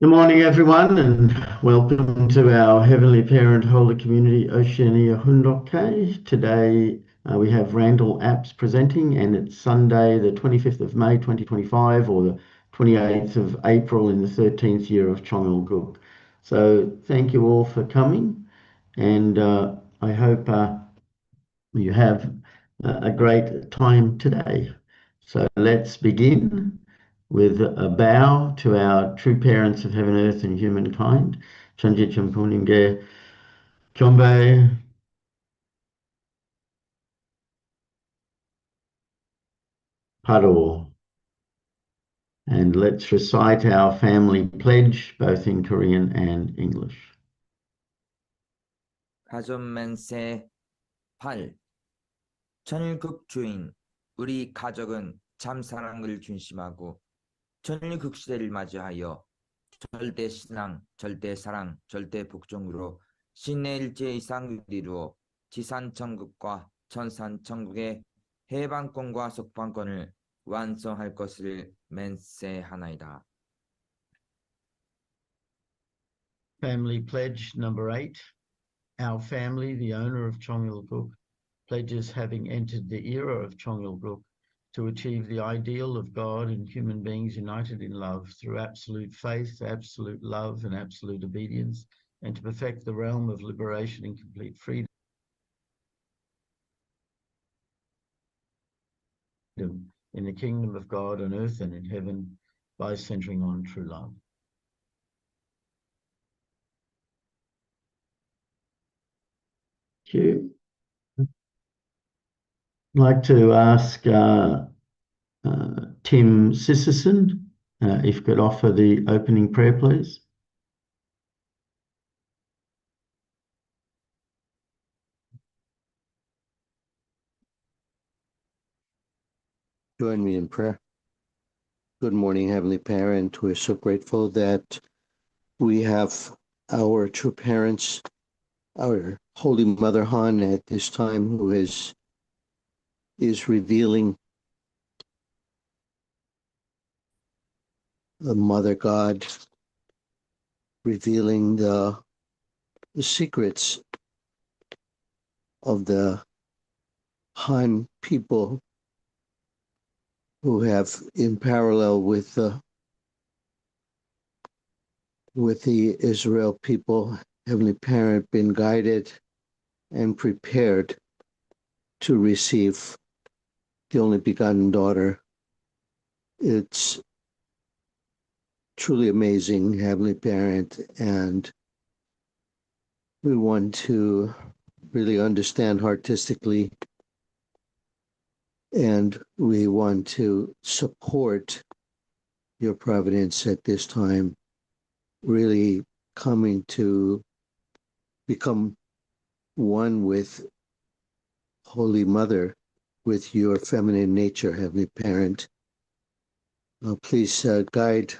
Good morning, everyone, and welcome to our Heavenly Parent Holder Community Oceania Hundoke. Today we have Randall Apps presenting, and it's Sunday, the 25th of May 2025, or the 28th of April in the 13th year of Chongil Guk. So thank you all for coming, and I hope you have a great time today. So let's begin with a bow to our true parents of heaven, earth, and humankind. Chanji Champuninge, Chombe, Paro. And let's recite our family pledge, both in Korean and English. 가존맨세 8. 천일국 주인, 우리 가족은 참 사랑을 중심하고 천일국 시대를 맞이하여 절대 신앙, 절대 사랑, 절대 복종으로 신의 일제 이상을 이루어 지산천국과 천산천국의 해방권과 속방권을 완성할 것을 맹세하나이다. Family pledge number 8. Our family, the owner of Chongil-guk, pledges having entered the era of Chongil-guk to achieve the ideal of God and human beings united in love through absolute faith, absolute love, and absolute obedience, and to perfect the realm of liberation and complete freedom in the kingdom of God on earth and in heaven by centering on true love. Thank you. I'd like to ask Tim Sisserson if you could offer the opening prayer, please. Join me in prayer. Good morning, Heavenly Parent. We're so grateful that we have our true parents, our Holy Mother Han at this time, who is revealing the Mother God, revealing the secrets of the Han people who have, in parallel with the Israel people, Heavenly Parent, been guided and prepared to receive the only begotten daughter. It's truly amazing, Heavenly Parent, and we want to really understand artistically, and we want to support your providence at this time, really coming to become one with Holy Mother, with your feminine nature, Heavenly Parent. Please guide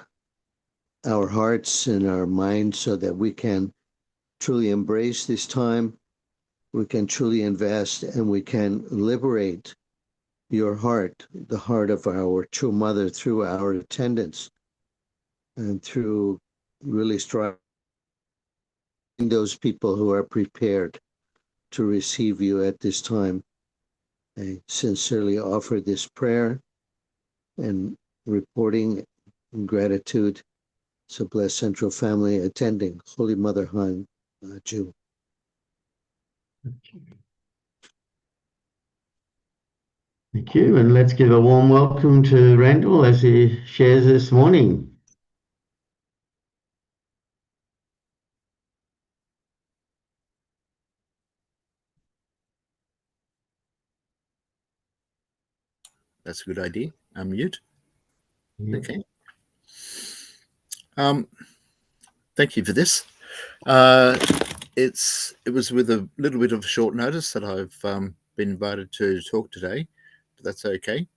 our hearts and our minds so that we can truly embrace this time, we can truly invest, and we can liberate your heart, the heart of our true Mother, through our attendance and through really striving those people who are prepared to receive you at this time. I sincerely offer this prayer and reporting in gratitude. So bless Central Family attending Holy Mother Han, Jew. Thank you, and let's give a warm welcome to Randall as he shares this morning. That's a good idea. Unmute. Yeah. Okay. Thank you for this. It was with a little bit of short notice that I've been invited to talk today, but that's okay.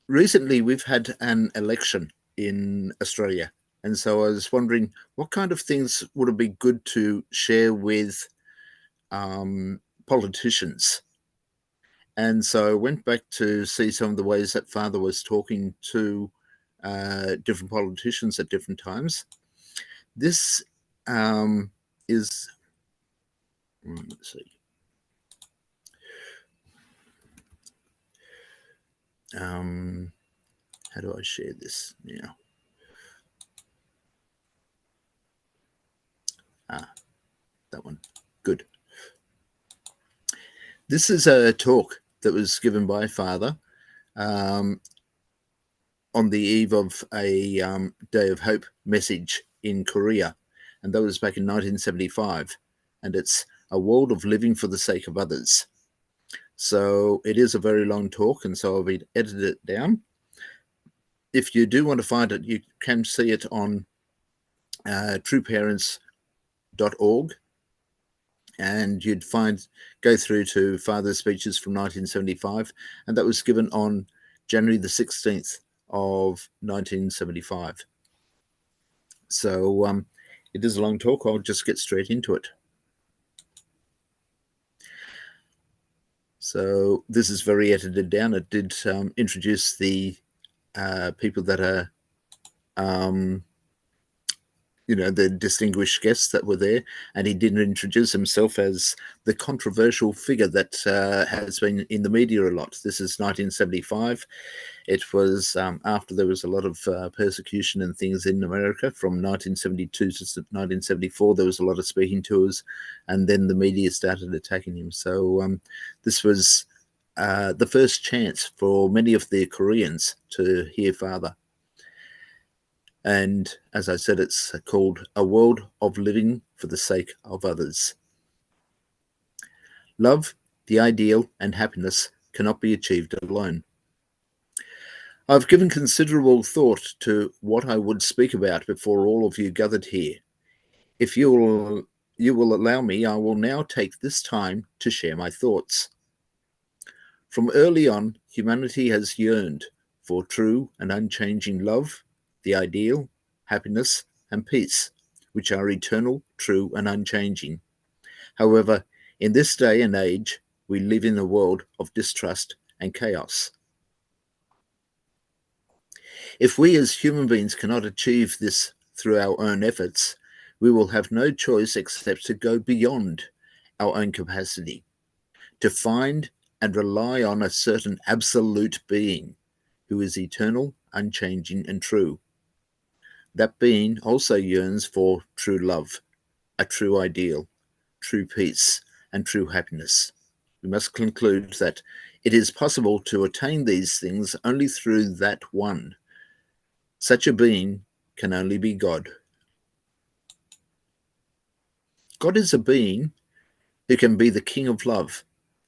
Recently, we've had an election in Australia, and so I was wondering what kind of things would it be good to share with politicians. And so I went back to see some of the ways that Father was talking to different politicians at different times. This is, let's see. How do I share this now? That one. Good. This is a talk that was given by Father on the eve of a Day of Hope message in Korea. And that was back in 1975. And it's a world of living for the sake of others. So it is a very long talk, and so I've edited it down. If you do want to find it, you can see it on trueparents.org, and you'd go through to Father's speeches from 1975, and that was given on January the 16th of 1975. So it is a long talk. I'll just get straight into it. So this is very edited down. It did introduce the people that are, the distinguished guests that were there, and he did introduce himself as the controversial figure that has been in the media a lot. This is 1975. It was after there was a lot of persecution and things in America from 1972 to 1974. There was a lot of speaking tours, and then the media started attacking him. So this was the first chance for many of the Koreans to hear Father. And as I said, it's called A World of Living for the Sake of Others. Love, the ideal, and happiness cannot be achieved alone. I've given considerable thought to what I would speak about before all of you gathered here. If you will allow me, I will now take this time to share my thoughts. From early on, humanity has yearned for true and unchanging love, the ideal, happiness, and peace, which are eternal, true, and unchanging. However, in this day and age, we live in a world of distrust and chaos. If we as human beings cannot achieve this through our own efforts, we will have no choice except to go beyond our own capacity, to find and rely on a certain absolute being who is eternal, unchanging, and true. That being also yearns for true love, a true ideal, true peace, and true happiness. We must conclude that it is possible to attain these things only through that one. Such a being can only be God. God is a being who can be the King of love,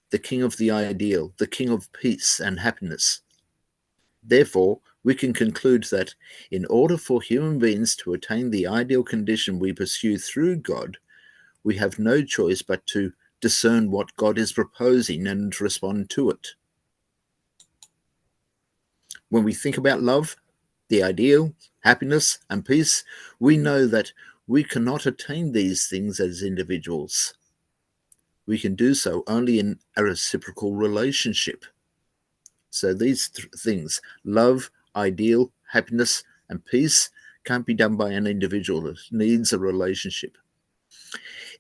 the King of the ideal, the King of peace and happiness. Therefore, we can conclude that in order for human beings to attain the ideal condition we pursue through God, we have no choice but to discern what God is proposing and respond to it. When we think about love, the ideal, happiness, and peace, we know that we cannot attain these things as individuals. We can do so only in a reciprocal relationship. So these things, love, ideal, happiness, and peace, can't be done by an individual. It needs a relationship.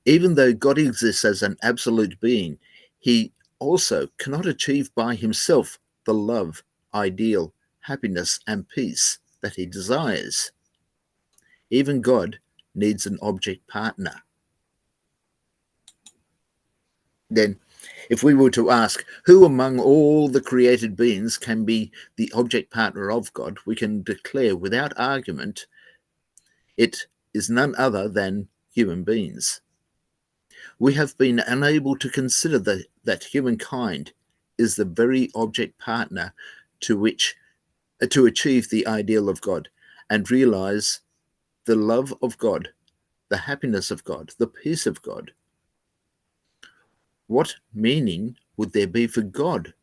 Even though God exists as an absolute being, he also cannot achieve by himself the love, ideal, happiness, and peace that he desires. Even God needs an object partner. Then, if we were to ask who among all the created beings can be the object partner of God, we can declare without argument it is none other than human beings. We have been unable to consider that humankind is the very object partner to achieve the ideal of God and realize the love of God, the happiness of God, the peace of God. What meaning would there be for God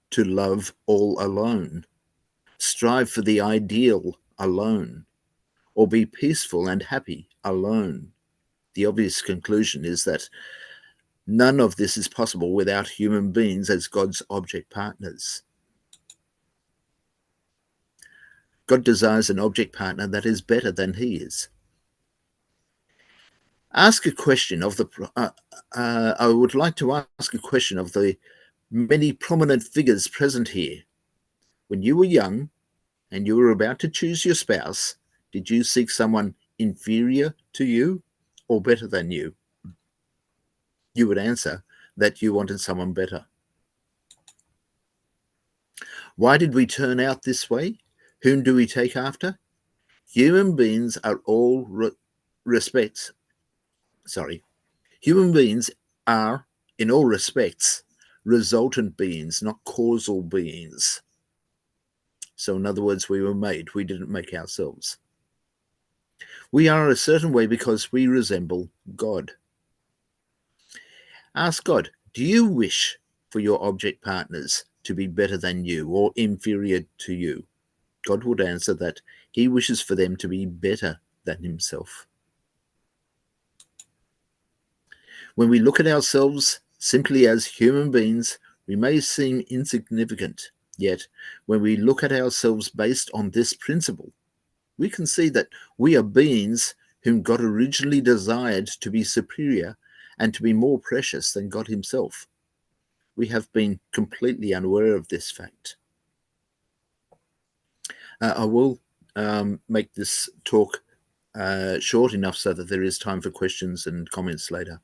to love all alone, strive for the ideal alone, or be peaceful and happy alone? The obvious conclusion is that none of this is possible without human beings as God's object partners. God desires an object partner that is better than he is. Ask a question of the. I would like to ask a question of the many prominent figures present here. When you were young and you were about to choose your spouse, did you seek someone inferior to you or better than you? You would answer that you wanted someone better. Why did we turn out this way? Whom do we take after? Human beings are Human beings are, in all respects, resultant beings, not causal beings. So in other words, we were made. We didn't make ourselves. We are a certain way because we resemble God. Ask God, do you wish for your object partners to be better than you or inferior to you? God would answer that he wishes for them to be better than himself. When we look at ourselves simply as human beings, we may seem insignificant. Yet, when we look at ourselves based on this principle, we can see that we are beings whom God originally desired to be superior and to be more precious than God himself. We have been completely unaware of this fact. I will make this talk short enough so that there is time for questions and comments later.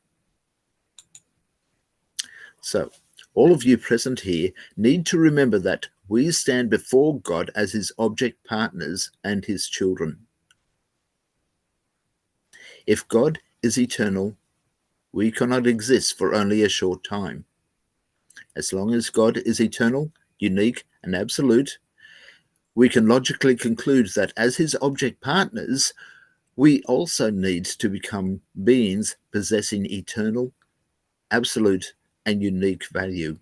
So, all of you present here need to remember that we stand before God as his object partners and his children. If God is eternal, we cannot exist for only a short time. As long as God is eternal, unique, and absolute, we can logically conclude that as his object partners, we also need to become beings possessing eternal, absolute, and unique value.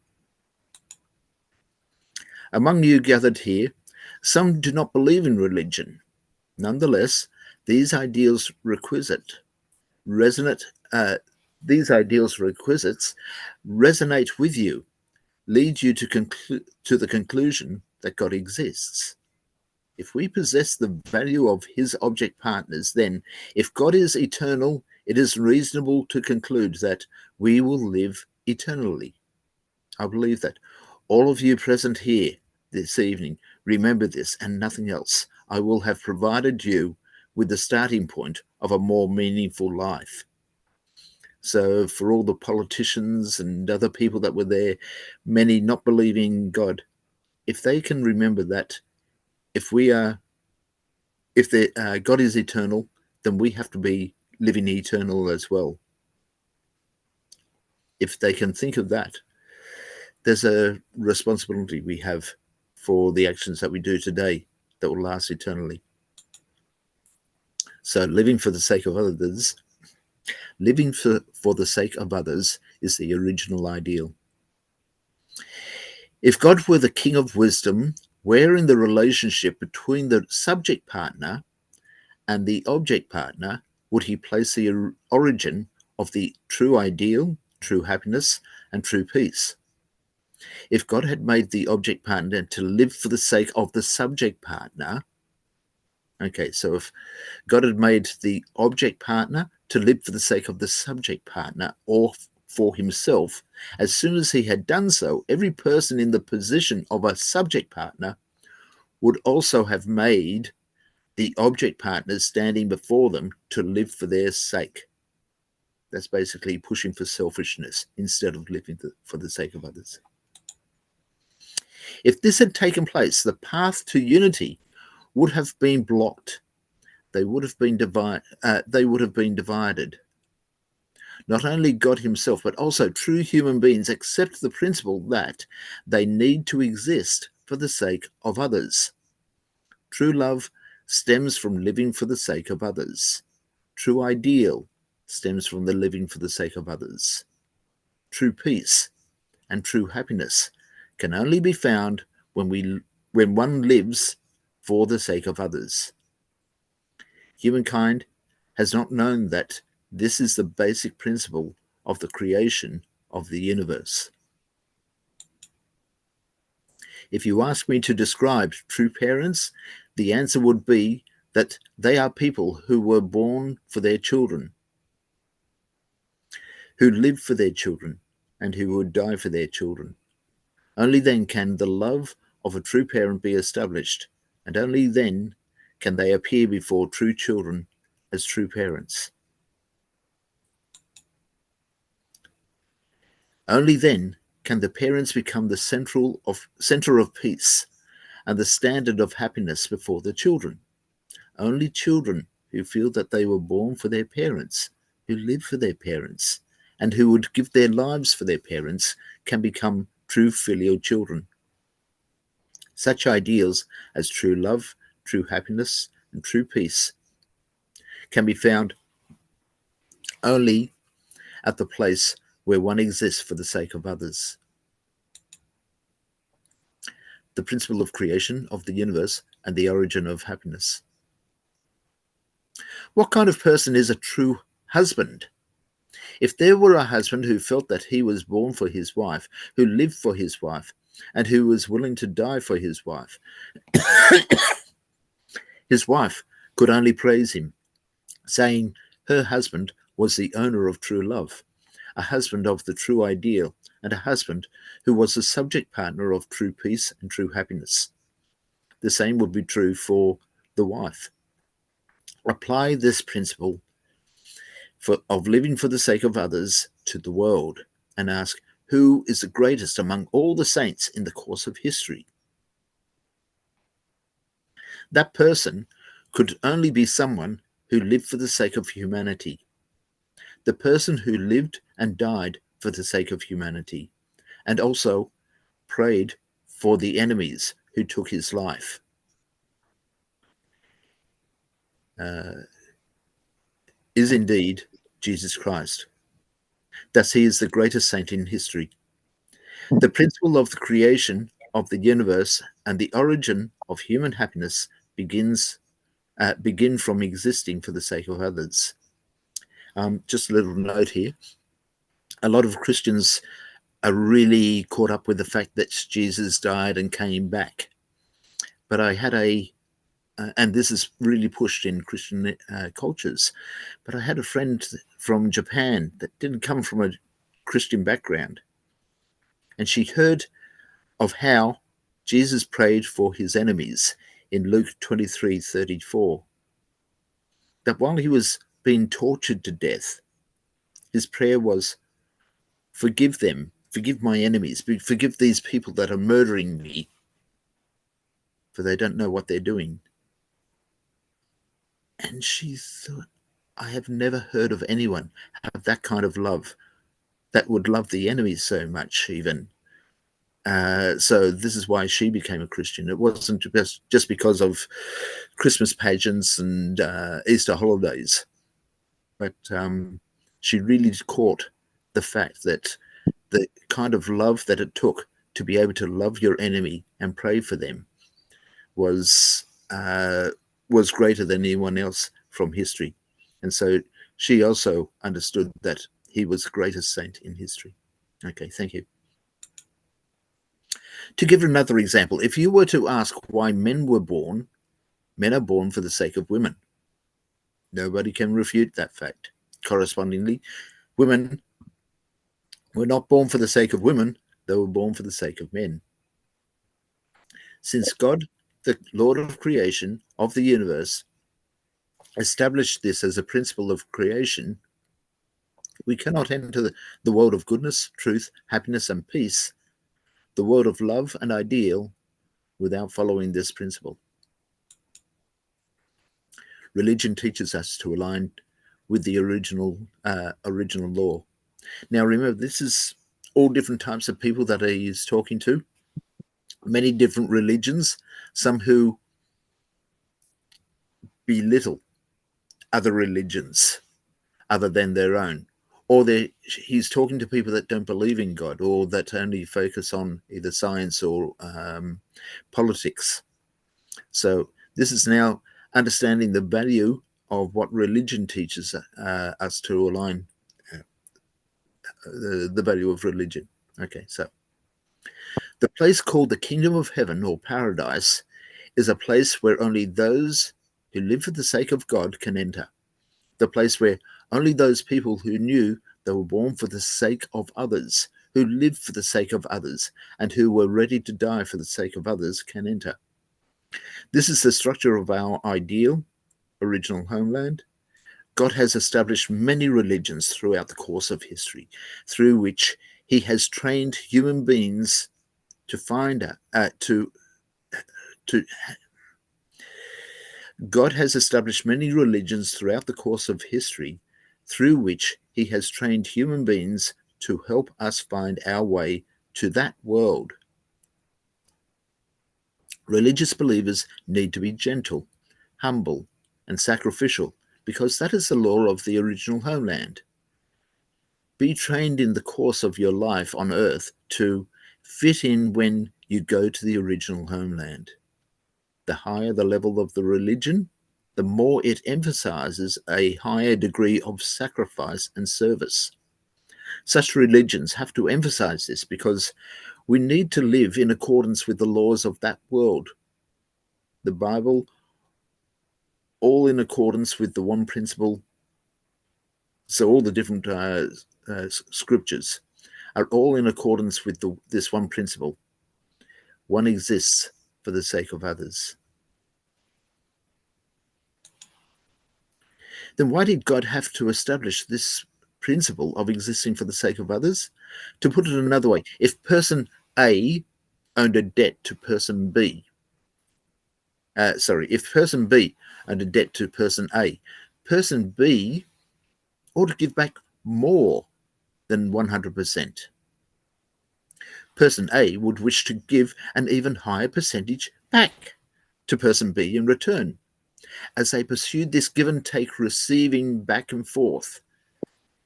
Among you gathered here, some do not believe in religion. Nonetheless, these ideals requisites resonate with you, lead you to the conclusion that God exists. If we possess the value of his object partners, then if God is eternal, it is reasonable to conclude that we will live eternally. I believe that all of you present here this evening remember this and nothing else. I will have provided you with the starting point of a more meaningful life. So for all the politicians and other people that were there, many not believing God, if they can remember that God is eternal, then we have to be living eternal as well. If they can think of that, there's a responsibility we have for the actions that we do today that will last eternally. So living for the sake of others is the original ideal. If God were the King of wisdom, where in the relationship between the subject partner and the object partner would he place the origin of the true ideal, true happiness, and true peace? If God had made the object partner to live for the sake of the subject partner, okay, so if God had made the object partner to live for the sake of the subject partner or for himself, as soon as he had done so, every person in the position of a subject partner would also have made the object partners standing before them to live for their sake. That's basically pushing for selfishness instead of living for the sake of others. If this had taken place, the path to unity would have been blocked. They would have been divided. Not only God himself, but also true human beings accept the principle that they need to exist for the sake of others. True love stems from living for the sake of others. True ideal stems from the living for the sake of others. True peace and true happiness can only be found when one lives for the sake of others. Humankind has not known that this is the basic principle of the creation of the universe. If you ask me to describe true parents, the answer would be that they are people who were born for their children, who live for their children, and who would die for their children. Only then can the love of a true parent be established, and only then can they appear before true children as true parents. Only then can the parents become the center of peace and the standard of happiness before the children. Only children who feel that they were born for their parents, who live for their parents, and who would give their lives for their parents can become true filial children. Such ideals as true love, true happiness, and true peace can be found only at the place where one exists for the sake of others. The principle of creation of the universe and the origin of happiness. What kind of person is a true husband? If there were a husband who felt that he was born for his wife, who lived for his wife, and who was willing to die for his wife, his wife could only praise him, saying her husband was the owner of true love, a husband of the true ideal, and a husband who was the subject partner of true peace and true happiness. The same would be true for the wife. Apply this principle of living for the sake of others to the world and ask, who is the greatest among all the saints in the course of history? That person could only be someone who lived for the sake of humanity. The person who lived and died for the sake of humanity, and also prayed for the enemies who took his life. Is indeed Jesus Christ. Thus he is the greatest saint in history. The principle of the creation of the universe and the origin of human happiness begin from existing for the sake of others. Just a little note here. A lot of Christians are really caught up with the fact that Jesus died and came back. But I had and this is really pushed in Christian cultures, but I had a friend from Japan that didn't come from a Christian background. And she heard of how Jesus prayed for his enemies in Luke 23:34. That while he was being tortured to death, his prayer was, forgive them, forgive my enemies, forgive these people that are murdering me, for they don't know what they're doing. And she thought, I have never heard of anyone have that kind of love, that would love the enemies so much even. So this is why she became a Christian. It wasn't just because of Christmas pageants and Easter holidays, but she really caught the fact that the kind of love that it took to be able to love your enemy and pray for them was greater than anyone else from history. And so she also understood that he was the greatest saint in history. Okay, thank you. To give another example, if you were to ask why men were born, men are born for the sake of women. Nobody can refute that fact. Correspondingly, women were not born for the sake of women, they were born for the sake of men. Since God, the Lord of creation of the universe, established this as a principle of creation, we cannot enter the world of goodness, truth, happiness, and peace, the world of love and ideal, without following this principle. Religion teaches us to align with the original law. Now remember, this is all different types of people that he is talking to, many different religions, some who belittle other religions other than their own, or he's talking to people that don't believe in God, or that only focus on either science or politics. So this is now understanding the value of what religion teaches us to align the value of religion. Okay, so the place called the kingdom of heaven or paradise is a place where only those who live for the sake of God can enter. The place where only those people who knew they were born for the sake of others, who lived for the sake of others, and who were ready to die for the sake of others can enter. This is the structure of our ideal original homeland. God has established many religions throughout the course of history, through which he has trained human beings to God has established many religions throughout the course of history, through which he has trained human beings to help us find our way to that world. Religious believers need to be gentle, humble, and sacrificial, because that is the law of the original homeland. Be trained in the course of your life on earth to fit in when you go to the original homeland. The higher the level of the religion, the more it emphasizes a higher degree of sacrifice and service. Such religions have to emphasize this because we need to live in accordance with the laws of that world. The Bible, all in accordance with the one principle. So all the different scriptures are all in accordance with this one principle. One exists for the sake of others. Then why did God have to establish this principle of existing for the sake of others? To put it another way, if person A owned a debt to person B, if person B owned a debt to person A, person B ought to give back more than 100%. Person A would wish to give an even higher percentage back to person B in return. As they pursued this give and take, receiving back and forth,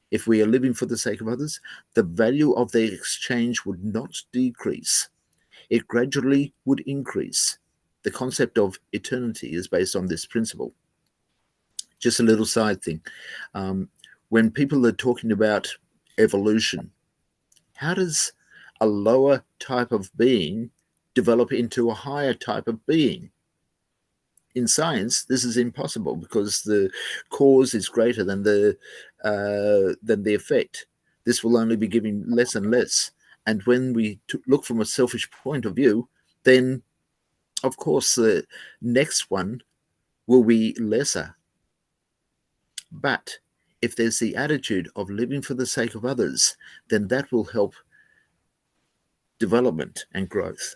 if we are living for the sake of others, the value of their exchange would not decrease. It gradually would increase. The concept of eternity is based on this principle. Just a little side thing. When people are talking about evolution, how does a lower type of being develop into a higher type of being? In science, this is impossible because the cause is greater than the effect. This will only be giving less and less. And when we look from a selfish point of view, then, of course, the next one will be lesser. But if there's the attitude of living for the sake of others, then that will help development and growth.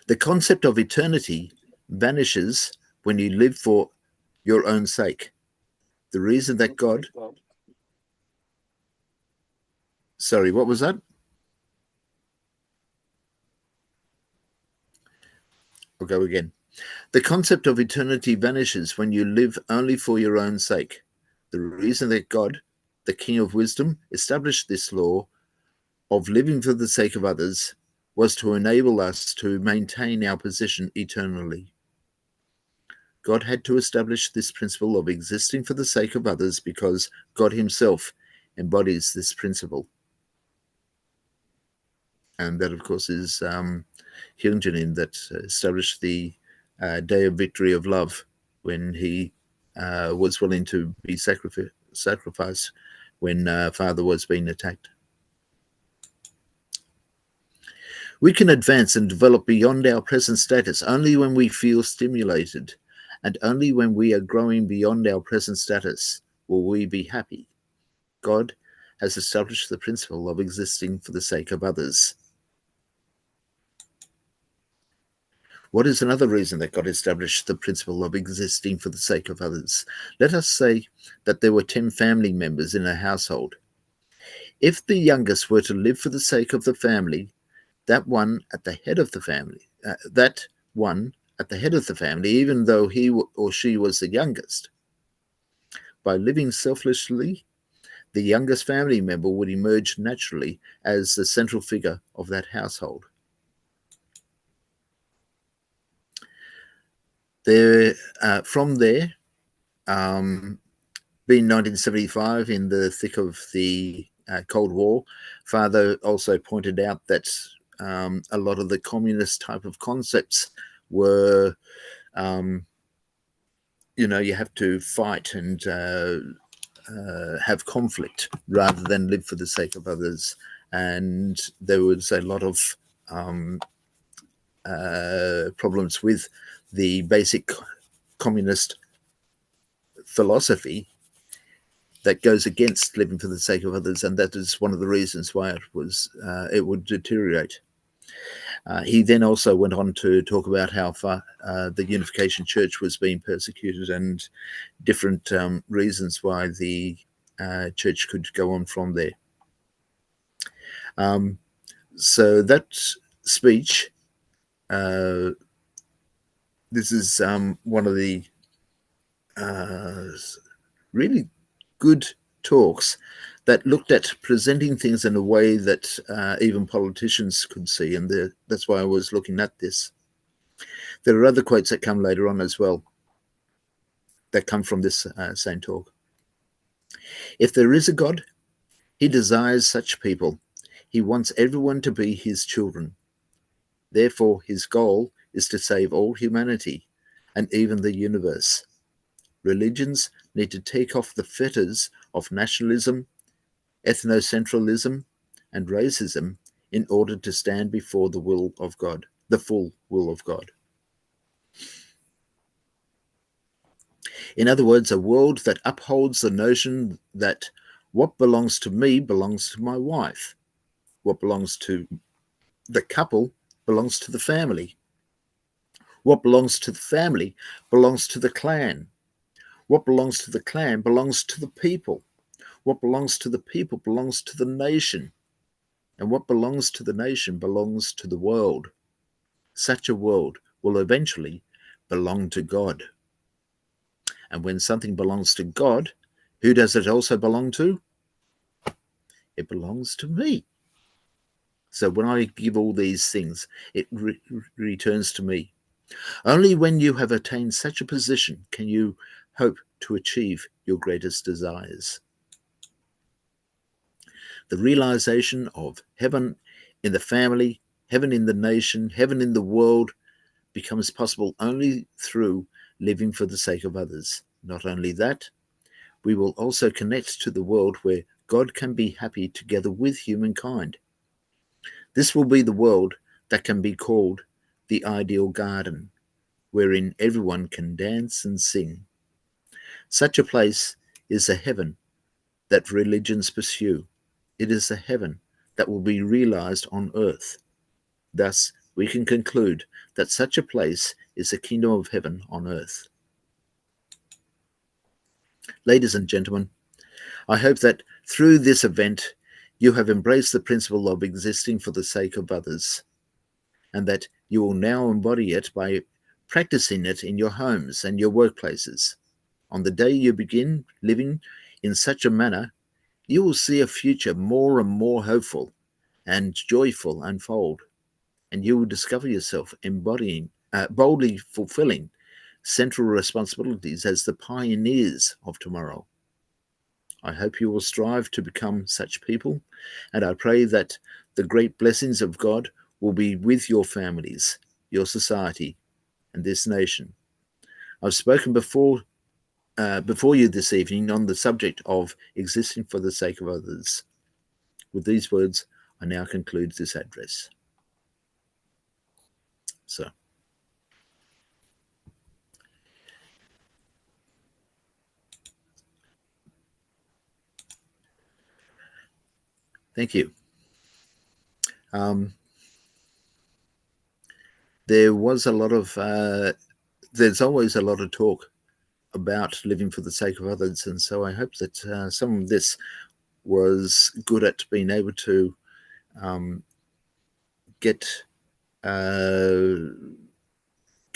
The concept of eternity vanishes when you live for your own sake. The reason that God... Sorry, what was that? I'll go again. The concept of eternity vanishes when you live only for your own sake. The reason that God, the King of Wisdom, established this law of living for the sake of others was to enable us to maintain our position eternally. God had to establish this principle of existing for the sake of others because God himself embodies this principle. And that, of course, is Hyunjanin that established the Day of Victory of Love when he was willing to be sacrificed when Father was being attacked. We can advance and develop beyond our present status only when we feel stimulated, and only when we are growing beyond our present status will we be happy. God has established the principle of existing for the sake of others. What is another reason that God established the principle of existing for the sake of others? Let us say that there were 10 family members in a household. If the youngest were to live for the sake of the family, that one at the head of the family, even though he or she was the youngest, by living selflessly, the youngest family member would emerge naturally as the central figure of that household. From there, being 1975 in the thick of the Cold War, Father also pointed out that a lot of the communist type of concepts were, you know, you have to fight and have conflict rather than live for the sake of others. And there was a lot of problems with the basic communist philosophy that goes against living for the sake of others, and that is one of the reasons why it would deteriorate. He then also went on to talk about how far the Unification Church was being persecuted and different reasons why the church could go on from there. So that speech, this is one of the really good talks that looked at presenting things in a way that even politicians could see, and that's why I was looking at this. There are other quotes that come later on as well that come from this same talk. If there is a God, he desires such people. He wants everyone to be his children. Therefore, his goal is to save all humanity and even the universe. Religions need to take off the fetters of nationalism, ethnocentralism, and racism in order to stand before the will of God, the full will of God. In other words, a world that upholds the notion that what belongs to me belongs to my wife. What belongs to the couple belongs to the family. What belongs to the family belongs to the clan. What belongs to the clan belongs to the people. What belongs to the people belongs to the nation. And what belongs to the nation belongs to the world. Such a world will eventually belong to God. And when something belongs to God, who does it also belong to? It belongs to me. So when I give all these things, it returns to me. Only when you have attained such a position can you hope to achieve your greatest desires. The realization of heaven in the family, heaven in the nation, heaven in the world becomes possible only through living for the sake of others. Not only that, we will also connect to the world where God can be happy together with humankind. This will be the world that can be called the ideal garden, wherein everyone can dance and sing. Such a place is a heaven that religions pursue. It is a heaven that will be realized on earth. Thus, we can conclude that such a place is the kingdom of heaven on earth. Ladies and gentlemen, I hope that through this event, you have embraced the principle of existing for the sake of others, and that you will now embody it by practicing it in your homes and your workplaces. On the day you begin living in such a manner, you will see a future more and more hopeful and joyful unfold, and you will discover yourself embodying, boldly fulfilling central responsibilities as the pioneers of tomorrow. I hope you will strive to become such people, and I pray that the great blessings of God will be with your families, your society, and this nation. I've spoken before you this evening on the subject of existing for the sake of others. With these words, I now conclude this address. So, thank you. There was a lot of, there's always a lot of talk about living for the sake of others, and so I hope that some of this was good at being able to get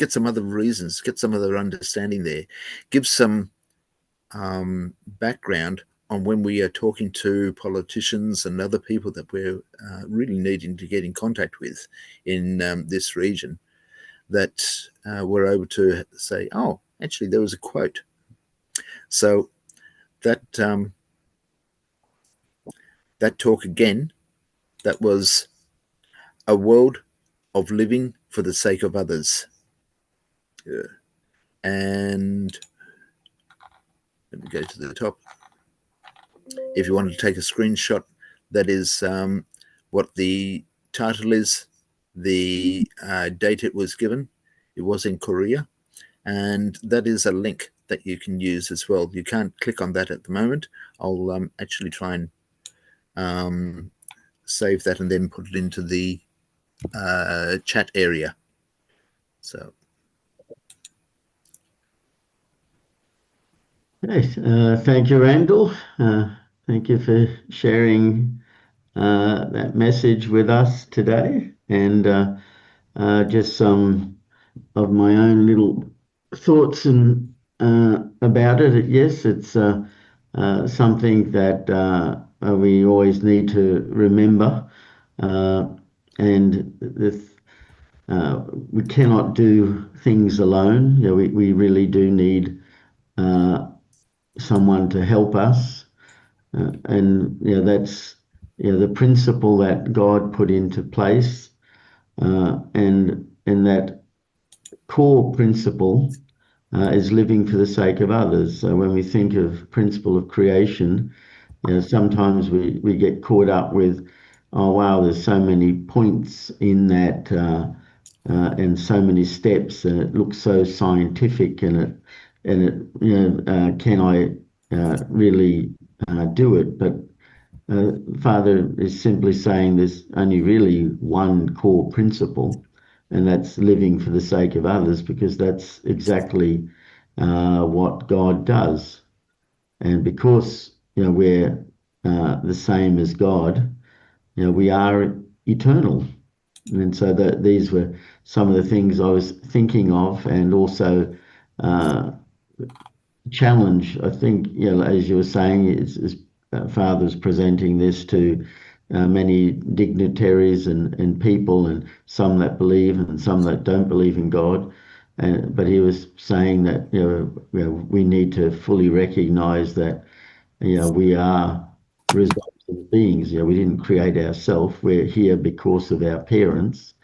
some other reasons, get some other understanding there, give some background on when we are talking to politicians and other people that we're really needing to get in contact with in this region, that we're able to say, oh, actually, there was a quote. So that that talk again, that was a world of living for the sake of others. Yeah. And let me go to the top. If you want to take a screenshot, that is what the title is, the date it was given. It was in Korea, and that is a link that you can use as well. You can't click on that at the moment. I'll actually try and save that and then put it into the chat area. So. Okay, thank you, Randall. Thank you for sharing that message with us today, and just some of my own little thoughts and about it. Yes, it's something that we always need to remember, and we cannot do things alone. You know, we really do need someone to help us, and you know that's the principle that God put into place, and that core principle is living for the sake of others. So when we think of principle of creation, sometimes we get caught up with, oh wow, there's so many points in that and so many steps, and it looks so scientific, and can I really do it? But Father is simply saying there's only really one core principle, and that's living for the sake of others, because that's exactly what God does. And because we're the same as God, we are eternal. And so that these were some of the things I was thinking of, and also uh, challenge. I think, as you were saying, is Father's presenting this to many dignitaries and people, and some that believe and some that don't believe in God. But he was saying that we need to fully recognize that we are resultant beings. We didn't create ourselves. We're here because of our parents,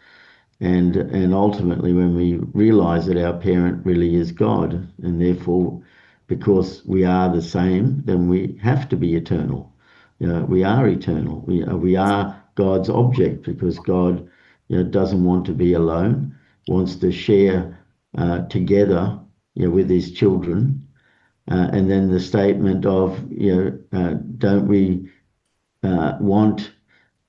and ultimately, when we realize that our parent really is God, and therefore, because we are the same, then we have to be eternal. We are eternal. We are God's object, because God doesn't want to be alone, wants to share together with his children. And then the statement of, don't we want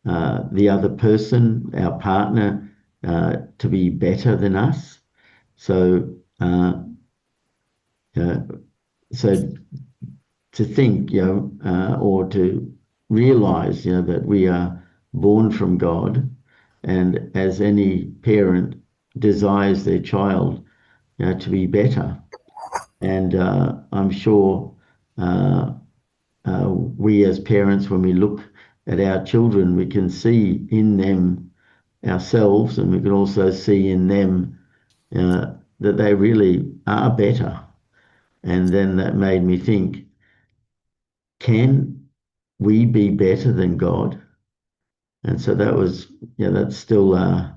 the other person, our partner, to be better than us? So, uh, so to think, or to realize, that we are born from God, and as any parent desires their child, to be better. And I'm sure we as parents, when we look at our children, we can see in them ourselves, and we can also see in them that they really are better. And then that made me think, can we be better than God? And so that was, that's still a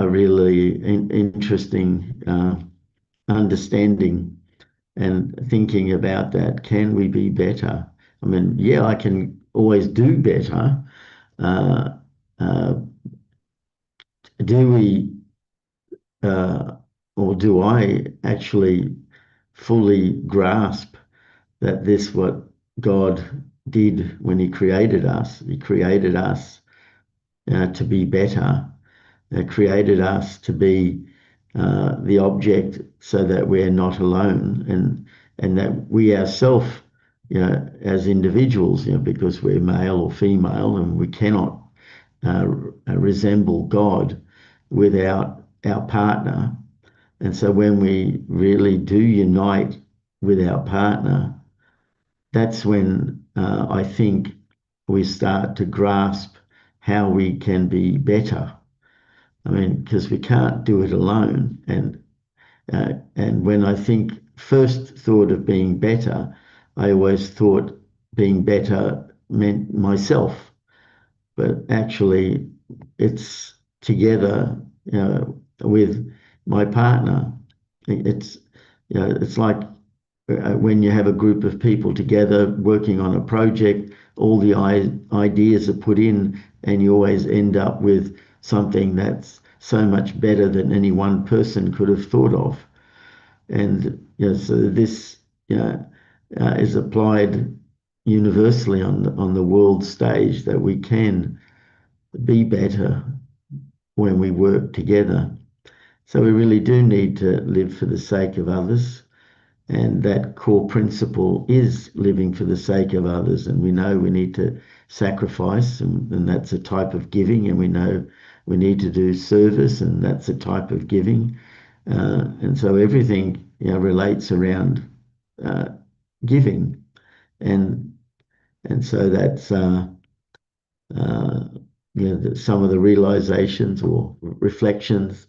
really interesting understanding and thinking about that. Can we be better? I mean, yeah, I can always do better. Uh, uh, do we, or do I actually fully grasp that this what God did when he created us? He created us to be better, created us to be the object, so that we're not alone, and that we ourselves, as individuals, because we're male or female, and we cannot resemble God without our partner. And so when we really do unite with our partner, that's when I think we start to grasp how we can be better. I mean, because we can't do it alone. And when I think first thought of being better, I always thought being better meant myself. But actually, it's together, with my partner. It's, it's like when you have a group of people together working on a project, all the ideas are put in, and you always end up with something that's so much better than any one person could have thought of. And so this is applied universally on the world stage, that we can be better when we work together. So we really do need to live for the sake of others. And that core principle is living for the sake of others. And we know we need to sacrifice, and that's a type of giving. And we know we need to do service, and that's a type of giving. And so everything relates around giving. And so that's some of the realizations or reflections,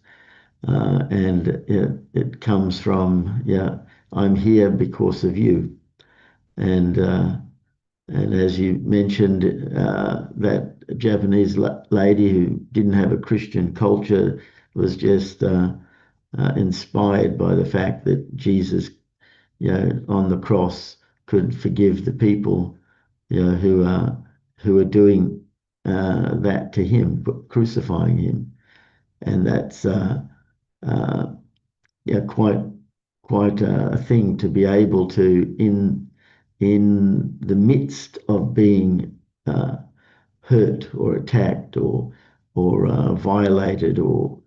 and it comes from, I'm here because of you. And as you mentioned, that Japanese lady who didn't have a Christian culture was just inspired by the fact that Jesus, on the cross, could forgive the people, who are doing that to him, crucifying him. And that's quite a thing to be able to, in the midst of being hurt or attacked or violated, or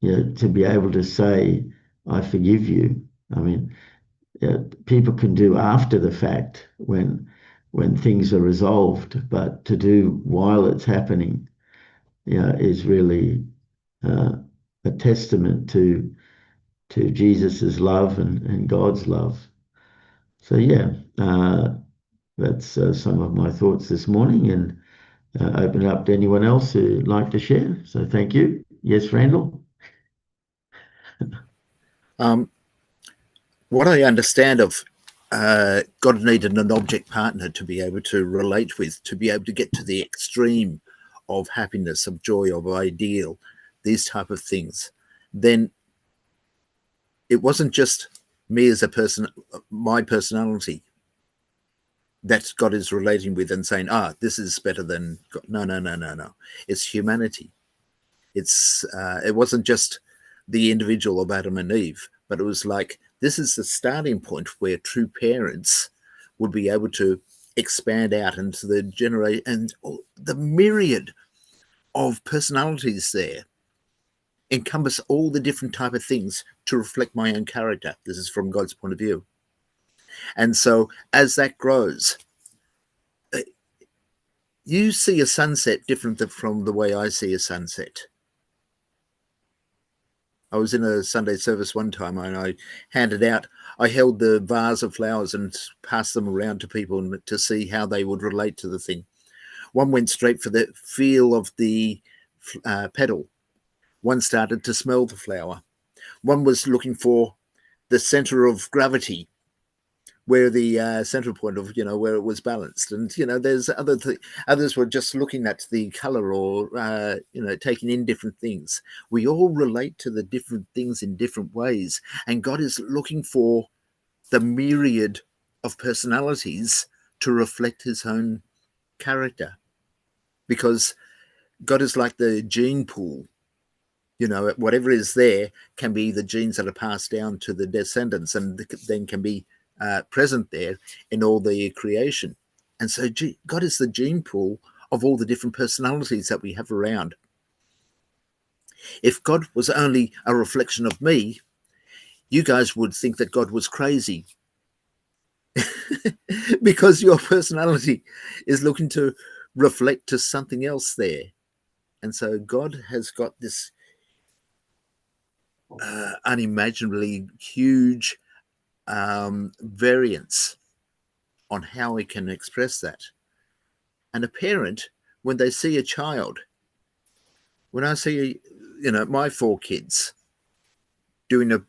to be able to say, I forgive you. I mean, people can do after the fact, when things are resolved, but to do while it's happening, is really a testament to Jesus's love and God's love. So that's some of my thoughts this morning, and open it up to anyone else who'd like to share. So thank you. Yes, Randall. What I understand of God needed an object partner to be able to relate with, to be able to get to the extreme of happiness, of joy, of ideal, these type of things. Then it wasn't just me as a person, my personality, that God is relating with and saying, this is better than God. No. It's humanity. It wasn't just the individual of Adam and Eve, but it was like, this is the starting point where true parents would be able to expand out into the generate and the myriad of personalities there, encompass all the different type of things to reflect my own character. This is from God's point of view. And so as that grows, you see a sunset different from the way I see a sunset. I was in a Sunday service one time, and I held the vase of flowers and passed them around to people to see how they would relate to the thing. One went straight for the feel of the petal. One started to smell the flower. One was looking for the center of gravity, where the central point of, where it was balanced. And, there's others were just looking at the color or, taking in different things. We all relate to the different things in different ways. And God is looking for the myriad of personalities to reflect his own character, because God is like the gene pool. Whatever is there can be the genes that are passed down to the descendants, and then can be present there in all the creation. And so God is the gene pool of all the different personalities that we have around. If God was only a reflection of me, you guys would think that God was crazy. Because your personality is looking to reflect to something else there. And so God has got this unimaginably huge variance on how we can express that. And a parent, when they see a child, when I see, my 4 kids doing a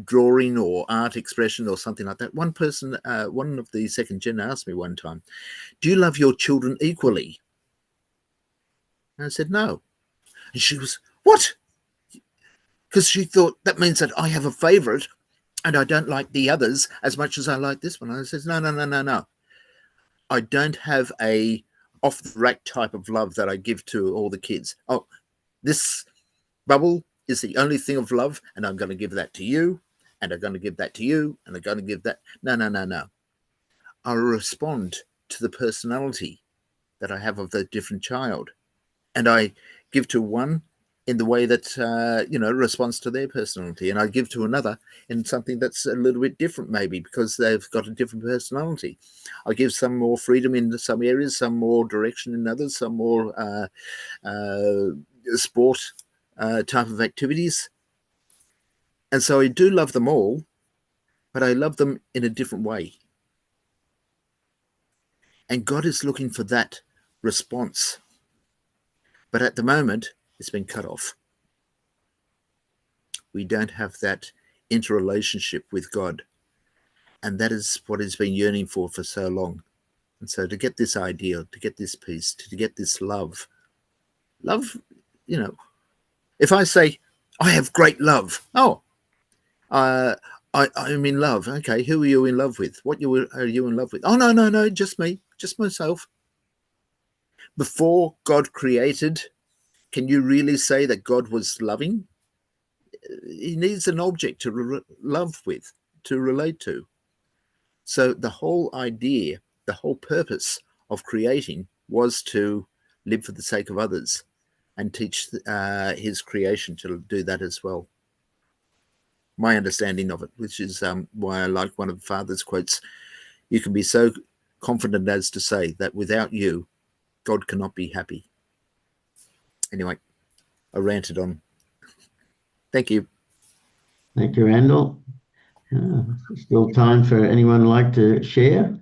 drawing or art expression or something like that, one person, one of the second gen asked me one time, do you love your children equally? And I said, no. And she was, what What? Because she thought that means that I have a favorite and I don't like the others as much as I like this one. And I says, no. I don't have a off-the-rack type of love that I give to all the kids. Oh, this bubble is the only thing of love, and I'm going to give that to you, and I'm going to give that to you, and I'm going to give that. No. I'll respond to the personality that I have of the different child. And I give to one in the way that, responds to their personality. And I give to another in something that's a little bit different, maybe, because they've got a different personality. I give some more freedom in some areas, some more direction in others, some more sport type of activities. And so I do love them all, but I love them in a different way. And God is looking for that response. But at the moment, it's been cut off. We don't have that interrelationship with God. And that is what he's been yearning for so long. And so to get this ideal, to get this peace, to get this love, if I say, I have great love. Oh, I'm in love. Okay, who are you in love with? What are you in love with? Oh, no, just me, just myself. Before God created, can you really say that God was loving? He needs an object to love with, to relate to. So the whole idea, the whole purpose of creating was to live for the sake of others and teach his creation to do that as well. My understanding of it, which is why I like one of Father's quotes, you can be so confident as to say that without you, God cannot be happy. Anyway, I ranted on. Thank you. Thank you, Randall. Still time for anyone like to share?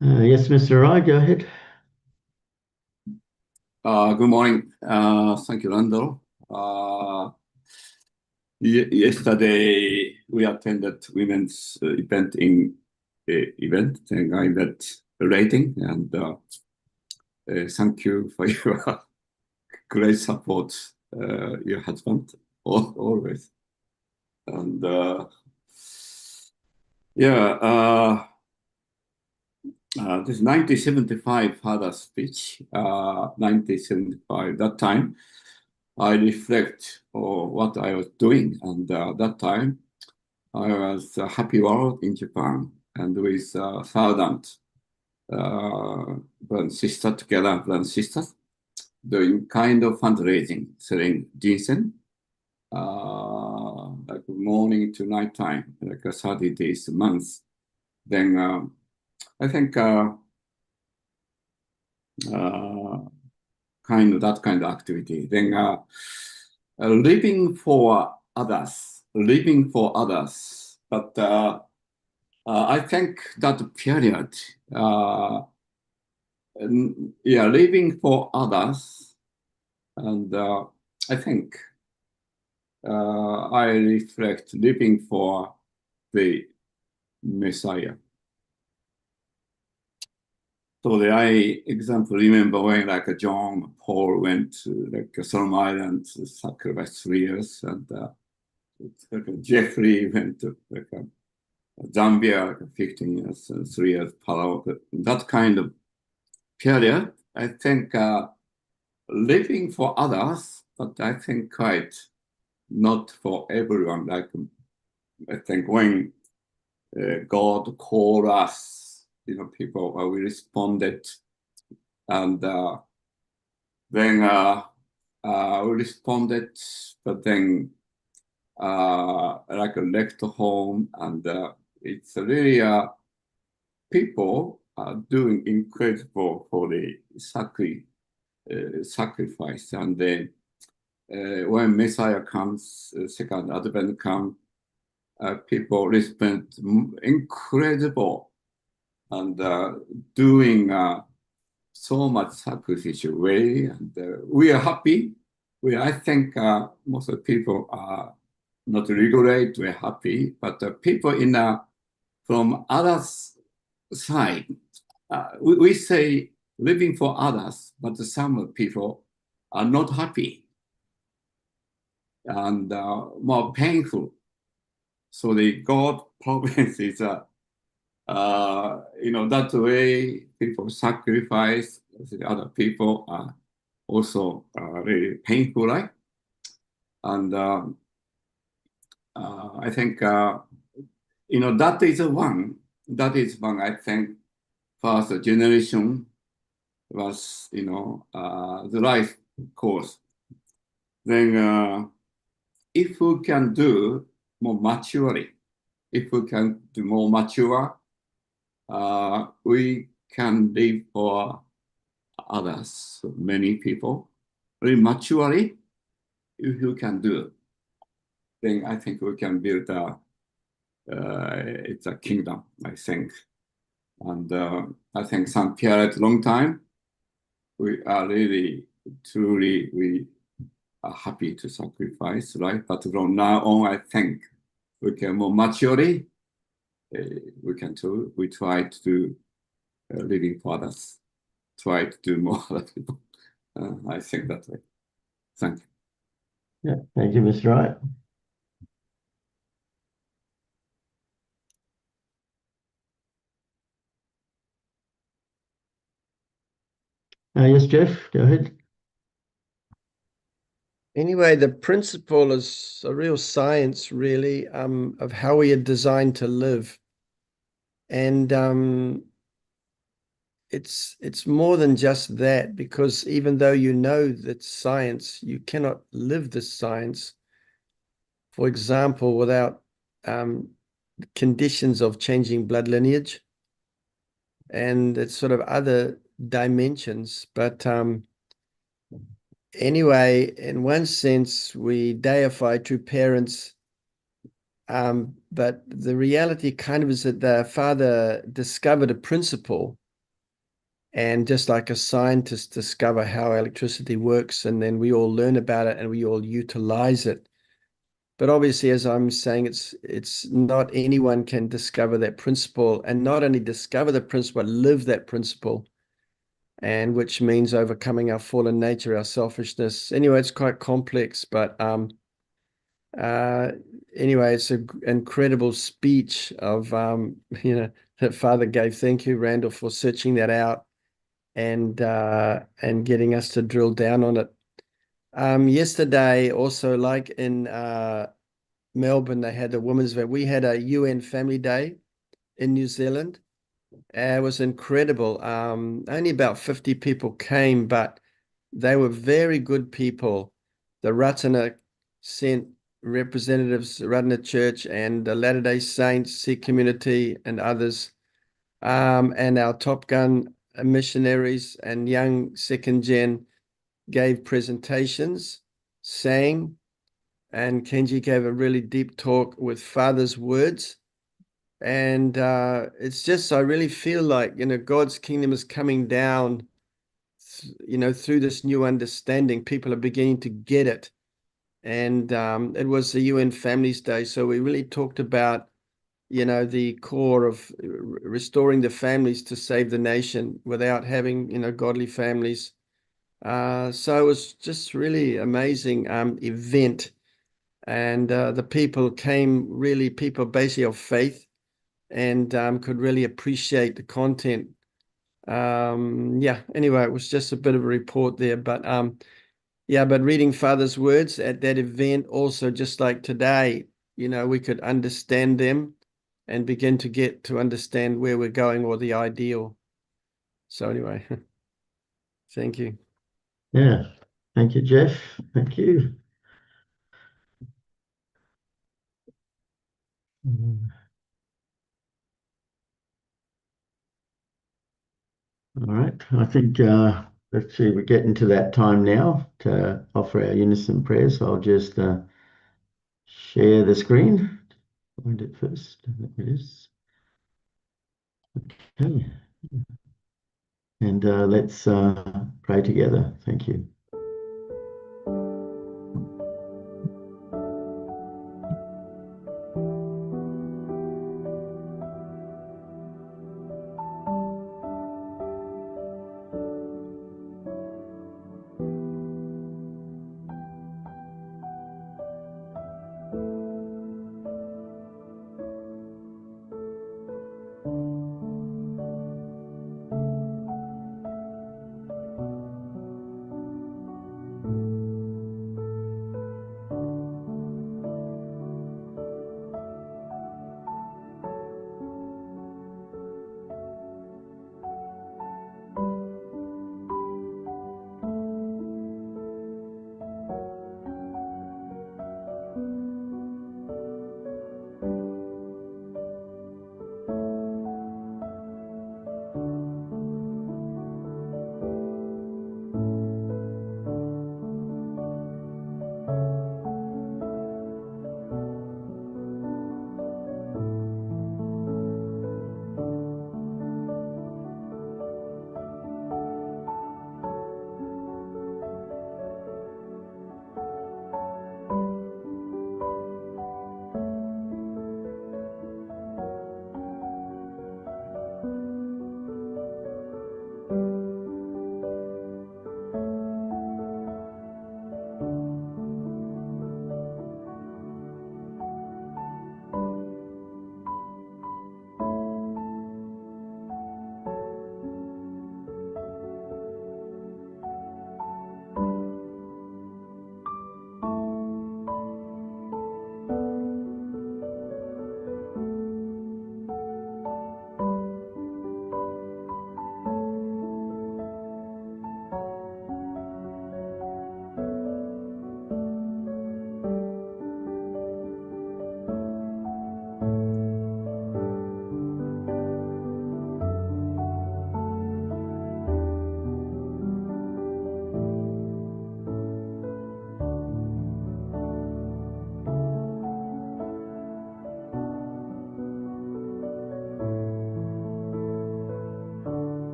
Yes, Mr. Rai, go ahead. Good morning. Thank you, Randall. Yesterday, we attended women's event and I met a rating, and thank you for your great support, your husband, always. And this 1975 Father speech, 1975, that time, I reflect on what I was doing. And that time, I was a Happy World in Japan, and with 1,000 brothers and sisters, doing kind of fundraising, selling ginseng, like morning to night time, like 30 days a month. Then I think that kind of activity. Then living for others. But I think that period, living for others, and I think I reflect living for the Messiah. So I remember when like John Paul went to like Solomon Island to sacrifice 3 years, and like Jeffrey went to like Zambia, like 15 years, 3 years Palau. That kind of period, I think living for others, but I think quite not for everyone. Like I think when God called us, people, we responded, and then we responded, but then like left home, and it's really people are doing incredible for the sacrifice, and then when Messiah comes, second Advent comes, people respond incredible and doing so much sacrificial way, and we are happy. I think most of the people are not regret, we're happy, but the people from others side, we say living for others, but some people are not happy and more painful. So the God providence is, that way people sacrifice, the other people are also really painful, right? And I think, that is one, I think, first generation was, the right course. Then if we can do more maturely, if we can do more mature, we can live for others, many people, very maturely. If you can do, then I think we can build it's a kingdom, I think. And I think some period, long time, we are really, truly, we are happy to sacrifice, right? But from now on, I think we can more maturely, we try to do living for others, try to do more other people. I think that way. Thank you. Yeah, thank you, Mr. Wright. Yes, Jeff, go ahead. Anyway, the principle is a real science, really, of how we are designed to live. And it's more than just that, because even though you know that science, you cannot live this science, for example, without conditions of changing blood lineage and it's sort of other dimensions. But anyway, in one sense, we deify true parents. But the reality kind of is that the father discovered a principle, and just like a scientist discover how electricity works, and then we all learn about it and we all utilize it. But obviously, as I'm saying, it's not anyone can discover that principle, and not only discover the principle, but live that principle, and which means overcoming our fallen nature, our selfishness. Anyway, it's quite complex, but anyway, it's an incredible speech of that Father gave. Thank you, Randall, for searching that out and getting us to drill down on it. Yesterday, also, like in Melbourne, they had a women's event. We had a UN Family Day in New Zealand. It was incredible. Only about 50 people came, but they were very good people. The Ratana sent representatives, Ratana Church and the Latter-day Saints, Sikh community and others, and our Top Gun missionaries and young second gen gave presentations, sang, and Kenji gave a really deep talk with Father's words. And it's just, I really feel like, God's kingdom is coming down, through this new understanding. People are beginning to get it. And it was the UN Families Day. So we really talked about, the core of restoring the families to save the nation without having, godly families. So it was just really amazing event. And the people came, really people basically of faith, and could really appreciate the content. Anyway, it was just a bit of a report there, but but reading Father's words at that event also, just like today, we could understand them and begin to get to understand where we're going, or the ideal. So anyway, thank you. Yeah, thank you, Jeff. Thank you. All right, I think, let's see, we're getting to that time now to offer our unison prayers. So I'll just share the screen. find it first. There it is. Okay. And let's pray together. Thank you.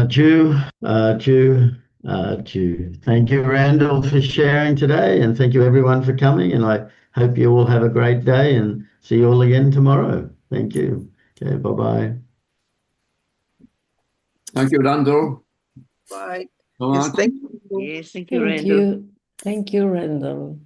Jew, Jew, Jew. Thank you, Randall, for sharing today, and thank you everyone for coming. And I hope you all have a great day and see you all again tomorrow. Thank you. Okay, bye-bye. Thank you, Randall. Bye. So Yes, much. thank you. Yes, thank you, Thank Randall. you. Thank you, Randall.